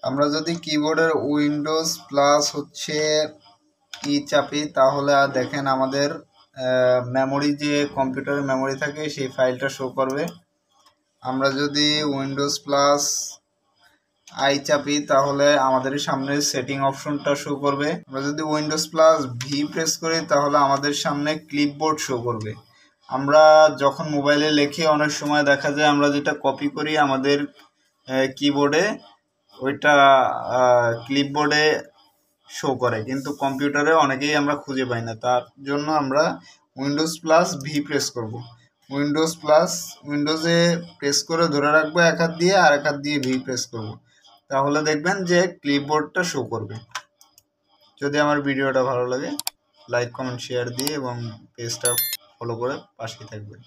আমরা যদি কিবোর্ডের উইন্ডোজ প্লাস হচ্ছে ই চাপি তাহলে দেখেন আমাদের মেমোরি যে কম্পিউটারের মেমোরি থাকে সেই ফাইলটা শো করবে। আমরা যদি উইন্ডোজ প্লাস আই চাপি তাহলে আমাদের সামনে সেটিং অপশনটা শো করবে। আমরা যদি উইন্ডোজ প্লাস ভি প্রেস করি তাহলে আমাদের সামনে ক্লিপবোর্ড শো করবে। আমরা যখন মোবাইলে লিখি অনেক সময় দেখা যায় আমরা যেটা কপি করি আমাদের কিবোর্ডে ওইটা ক্লিপবোর্ডে শো করে, কিন্তু কম্পিউটারে অনেকেই আমরা খুঁজে পাই না। তার জন্য আমরা উইন্ডোজ প্লাস ভি প্রেস করব। উইন্ডোজে প্রেস করে ধরে রাখবো এক হাত দিয়ে, আর এক হাত দিয়ে ভি প্রেস করব, তাহলে দেখবেন যে ক্লিপবোর্ডটা শো করবে। যদি আমার ভিডিওটা ভালো লাগে লাইক কমেন্ট শেয়ার দিয়ে এবং পেজটা ফলো করে পাশেই থাকবেন।